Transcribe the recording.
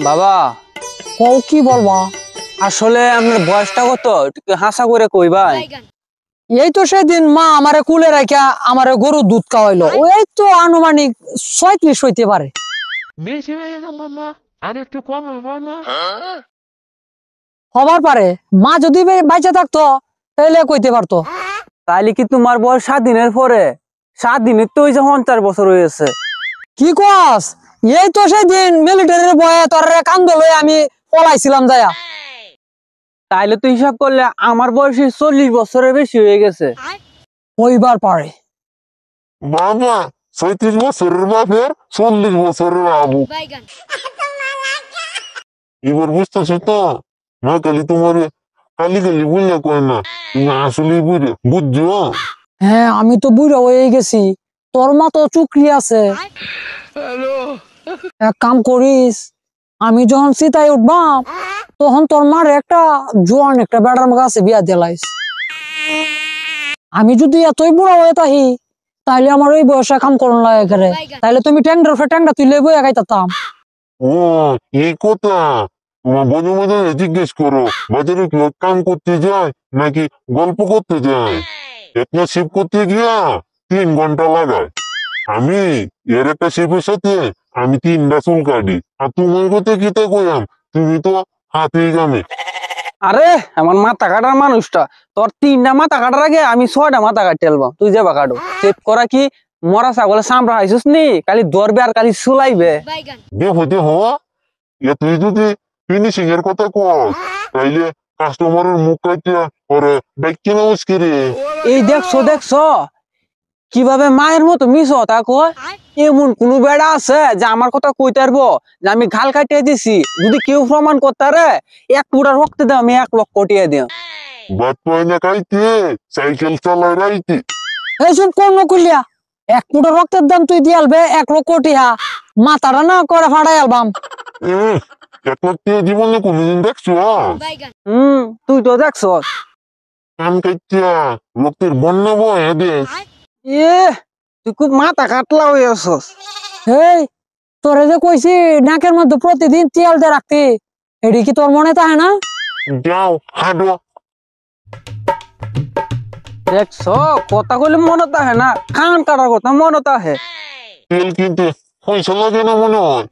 বাবা ও কি বলবা? আসলে আপনার বয়সটা কত একটু হাসা করে কইবা। এই তো সেদিন মা আমারে কুলে রাখা আমারে গরু দুধ খাওয়াইলো, ওই তো আনুমানিক 36 হইতে পারে। বেশি হয়ে গেল মামা, আর একটু কম হবে না? হবার পারে, মা যদি বাইচা থাকতো তাহলে কইতে পারতো। তাইলে কি তোমার বয়স 7 দিনের পরে? 7 দিনের তো ওই যে 49 বছর হয়েছে। কি কস? এই তো সেদিন মিলিটারির বয়ে তোর কান্দ লয়ে আমি পলাইছিলাম যায়া। তাইলে তো হিসাব করলে আমার বয়স 40 বছরের বেশি হয়ে গেছে। হইবার পারে। বাবা 36 বছরের বাপের 40 বছরের আবু। এবার বুঝতেছো তো? না খালি তোমার কালি কালি বুঝলে কয় না, তুমি আসলে বুঝে বুঝছো। হ্যাঁ, আমি তো বুড়ো হয়ে গেছি, তোর মা তো চুকরি আছে। এক কাম করিস, আমি যখন চিতায় উঠবাম তখন তোর মার একটা জোয়ান একটা বেড়ার কাছে বিয়া দিলাইস। আমি যদি এতই বুড়া হয়ে থাকি তাইলে আমার ওই বয়সে কাম করুন লাগে করে, তাইলে তুমি ট্যাংরা তুলে বই একাইতাম। ও এই কথা, তোমার বধু মধ্যে জিজ্ঞেস করো বাজারে কেউ কাম করতে যায় নাকি গল্প করতে যায়। একটা শিপ করতে গিয়া 3 ঘন্টা লাগায়। আমি এর একটা শিপের সাথে আমি 3টা চুল কাটি, আর তোমার কথা কি তা কইয়াম, তুমি তো হাতেই গামে। আরে আমার মাথা কাটার মানুষটা, তোর 3টা মাথা কাটার আগে আমি 6টা মাথা কাটতে আলবো, তুই যাবা কাটো। চেক করা কি মরা ছাগলের চামড়া খাইছিস নি? কালি ধরবে আর কালি চুলাইবে। দেখো দেখো, তুই যদি ফিনিশিং এর কথা কস তাইলে কাস্টমারের মুখ কাটিয়া পরে বাইক কেনা মুশকিল। এই দেখছো দেখছো কিভাবে মায়ের মতো মিশো তা কয়। এমন কোন বেড়া আছে যে আমার কথা কইতে পারবো যে আমি ঘাল কাটিয়ে দিছি? যদি কেউ প্রমাণ করতে রে 1 ফুটার রক্ত দাও, আমি 1 লক্ষ টিয়া দিও। বাদ পায় না খাইতে, সাইকেল চালায় রাইতে। এই সব কোন নকুলিয়া, 1 ফুটা রক্তের দাম তুই দিয়ালবে 1 লক্ষ টিহা, মাথাটা না করে ফাড়াই আলবাম। 1 লাখ টাকা জীবনে কোনোদিন দেখছো? তুই তো দেখছো। কান কাটিয়া লোকের বন্যা বয় দেশ। এ তুই খুব মাথা কাটলা হয়ে আছস। এই তোরে যে কইছি নাকের মধ্যে প্রতিদিন তেল দিয়ে রাখতে, এডি কি তোর মনে থাকে না? যাও হাঁটো। দেখছো কথা কইলে মনে তাহে না, কান কাটার কথা মনে তাহে। তেল কিনতে পয়সা লাগে না মনে হয়।